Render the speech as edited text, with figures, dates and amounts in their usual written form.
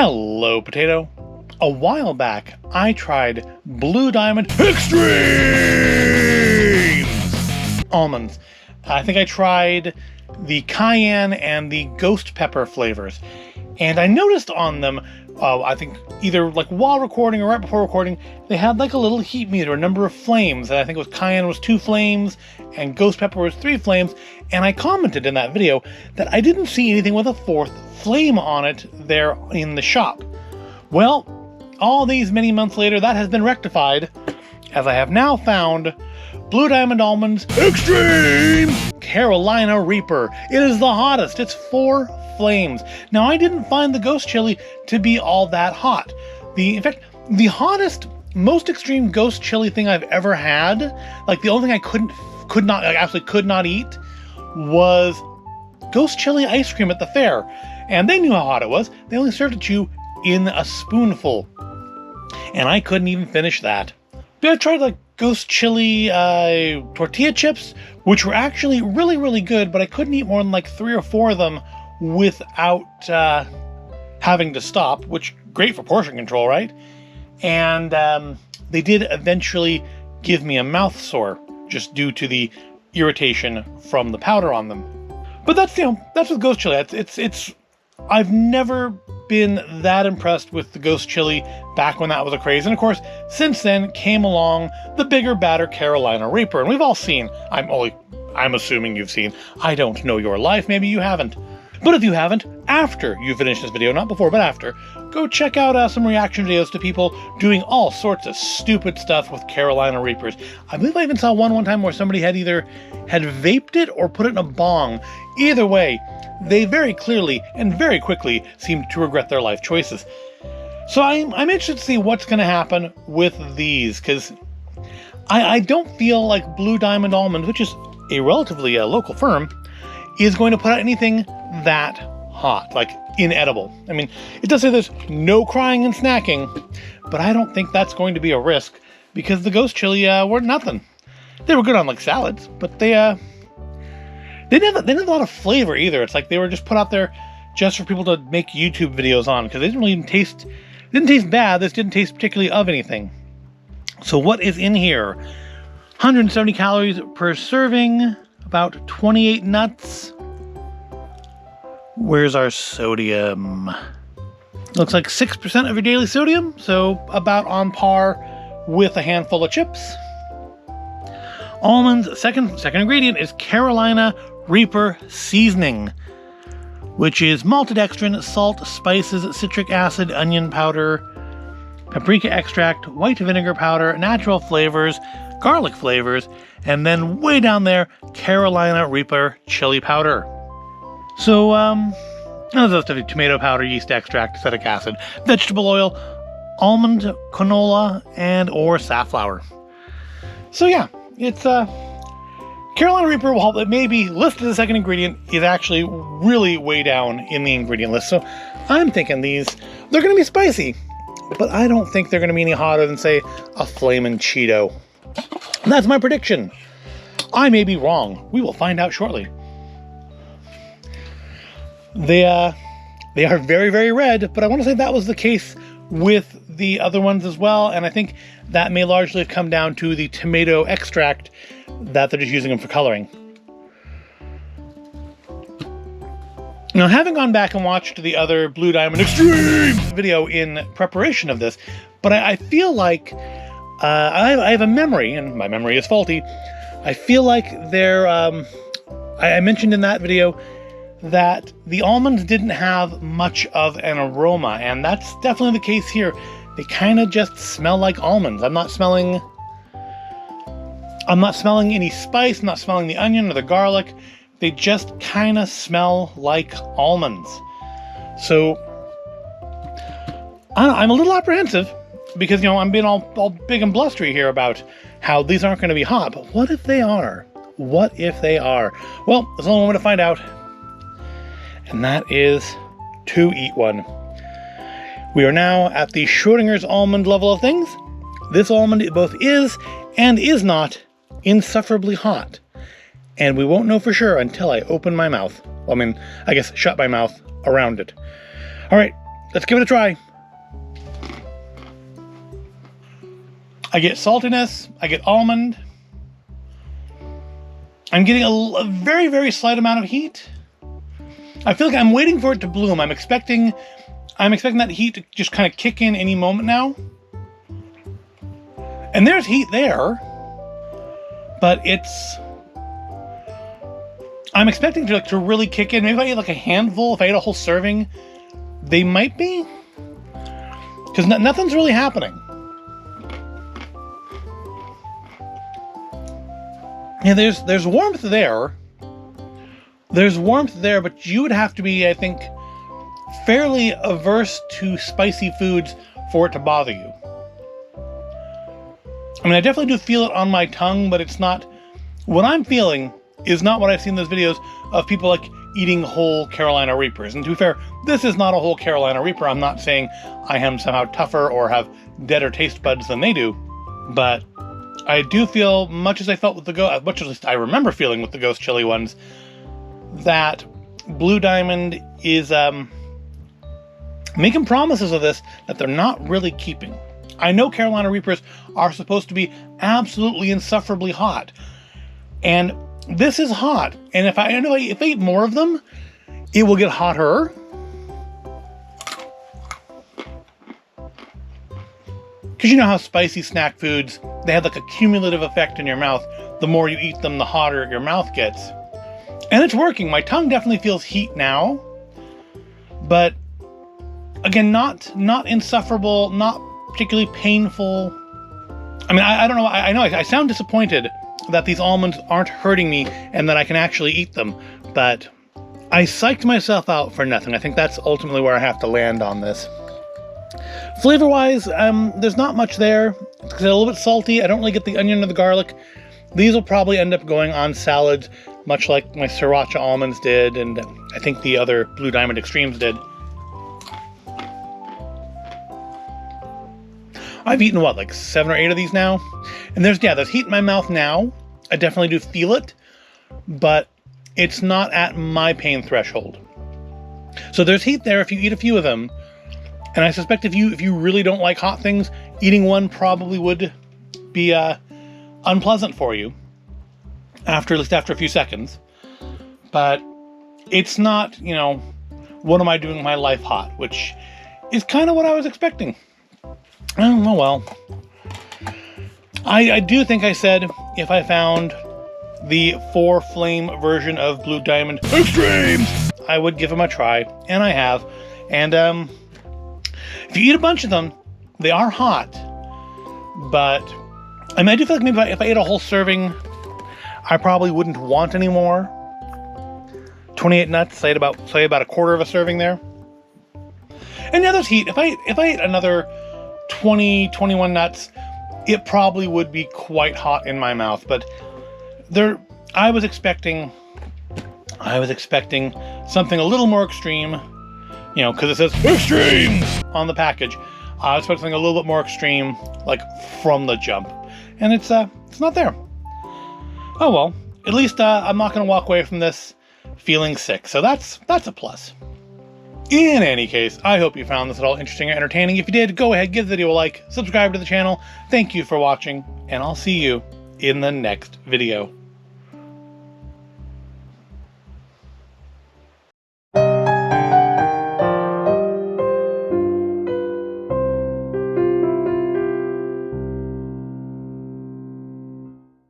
Hello, Potato. A while back, I tried Blue Diamond XTREMES almonds. I think I tried the cayenne and the ghost pepper flavors. And I noticed on them, I think either like while recording or right before recording, they had like a little heat meter, a number of flames. And I think it was cayenne was 2 flames and ghost pepper was 3 flames. And I commented in that video that I didn't see anything with a 4th flame on it there in the shop. Well, all these many months later, that has been rectified, as I have now found Blue Diamond Almonds Extreme Carolina Reaper. It is the hottest. It's 4 flames. Now, I didn't find the ghost chili to be all that hot. In fact, the hottest, most extreme ghost chili thing I've ever had, like the only thing I could not eat, was ghost chili ice cream at the fair. And they knew how hot it was. They only served it to you in a spoonful. And I couldn't even finish that. But I tried like ghost chili tortilla chips, which were actually really, really good, but I couldn't eat more than like 3 or 4 of them without having to stop, which great for portion control, right? And they did eventually give me a mouth sore just due to the irritation from the powder on them. But that's with ghost chili. I've never been that impressed with the ghost chili back when that was a craze. And of course, since then came along the bigger, badder Carolina Reaper. And we've all seen, I'm assuming you've seen, I don't know your life, maybe you haven't. But if you haven't, after you finish this video, not before, but after, go check out some reaction videos to people doing all sorts of stupid stuff with Carolina Reapers. I believe I even saw one time where somebody had either vaped it or put it in a bong. Either way, they very clearly and very quickly seemed to regret their life choices. So I'm interested to see what's going to happen with these, because I don't feel like Blue Diamond Almonds, which is a relatively local firm, is going to put out anything that hot, like inedible. I mean, it does say there's no crying and snacking, but I don't think that's going to be a risk, because the ghost chili were nothing. They were good on like salads, but they didn't have a lot of flavor either. It's like they were just put out there just for people to make YouTube videos on, because they didn't really taste bad. This didn't taste particularly of anything. So what is in here? 170 calories per serving, about 28 nuts. Where's our sodium? Looks like 6% of your daily sodium, so about on par with a handful of chips. Almonds, second ingredient is Carolina Reaper seasoning, which is maltodextrin, salt, spices, citric acid, onion powder, paprika extract, white vinegar powder, natural flavors, garlic flavors, and then way down there, Carolina Reaper chili powder. So, other stuff, tomato powder, yeast extract, acetic acid, vegetable oil, almond, canola, and or safflower. So yeah, it's Carolina Reaper, while it may be listed as a second ingredient, is actually really way down in the ingredient list. So I'm thinking they're going to be spicy, but I don't think they're going to be any hotter than, say, a Flamin' Cheeto. And that's my prediction. I may be wrong. We will find out shortly. They are very, very red, but I want to say that was the case with the other ones as well, and I think that may largely have come down to the tomato extract that they're just using them for coloring. Now, having gone back and watched the other Blue Diamond Extreme video in preparation of this, but I feel like I have a memory, and my memory is faulty. I feel like I mentioned in that video that the almonds didn't have much of an aroma, and that's definitely the case here. They kind of just smell like almonds. I'm not smelling any spice, I'm not smelling the onion or the garlic. They just kind of smell like almonds. So I'm a little apprehensive, because I'm being all big and blustery here about how these aren't going to be hot, but what if they are? What if they are? Well, there's only one way to find out, and that is to eat one. We are now at the Schrodinger's almond level of things. This almond both is and is not insufferably hot, and we won't know for sure until I open my mouth. Well, I guess shut my mouth around it. All right, let's give it a try. I get saltiness, I get almond. I'm getting a very, very slight amount of heat. I feel like I'm waiting for it to bloom. I'm expecting that heat to just kind of kick in any moment now. And there's heat there, but I'm expecting to really kick in. Maybe if I eat like a handful, if I ate a whole serving, they might be. Because nothing's really happening. Yeah, there's warmth there. There's warmth there, but you would have to be, I think, fairly averse to spicy foods for it to bother you. I mean, I definitely do feel it on my tongue, but it's not... What I'm feeling is not what I've seen in those videos of people like eating whole Carolina Reapers. And to be fair, this is not a whole Carolina Reaper. I'm not saying I am somehow tougher or have deader taste buds than they do, but I do feel, much as I felt with the Ghost, much as I remember feeling with the Ghost Chili ones, that Blue Diamond is making promises of this that they're not really keeping. I know Carolina Reapers are supposed to be absolutely insufferably hot, and this is hot. And if I eat more of them, it will get hotter. Because you know how spicy snack foods, they have like a cumulative effect in your mouth. The more you eat them, the hotter your mouth gets. And it's working. My tongue definitely feels heat now. But again, not insufferable, not particularly painful. I mean, I don't know. I know I sound disappointed that these almonds aren't hurting me and that I can actually eat them. But I psyched myself out for nothing. I think that's ultimately where I have to land on this. Flavor-wise, there's not much there. It's a little bit salty. I don't really get the onion or the garlic. These will probably end up going on salads, much like my Sriracha almonds did, and I think the other Blue Diamond Extremes did. I've eaten, what, like 7 or 8 of these now? And there's heat in my mouth now. I definitely do feel it, but it's not at my pain threshold. So there's heat there if you eat a few of them. And I suspect if you really don't like hot things, eating one probably would be unpleasant for you, at least after a few seconds. But it's not, what am I doing with my life hot, which is kind of what I was expecting. Oh well. I do think I said if I found the 4-flame version of Blue Diamond Extremes, I would give them a try, and I have. And if you eat a bunch of them, they are hot. But I mean, I do feel like maybe if I ate a whole serving, I probably wouldn't want any more. 28 nuts, so I ate about a quarter of a serving there. And yeah, there's heat. If I ate another 20, 21 nuts, it probably would be quite hot in my mouth. But I was expecting something a little more extreme, because it says Extremes on the package. I was expecting something a little bit more extreme, like from the jump. And it's not there. Oh well, at least I'm not going to walk away from this feeling sick. So that's a plus. In any case, I hope you found this at all interesting or entertaining. If you did, go ahead, give the video a like, subscribe to the channel. Thank you for watching, and I'll see you in the next video.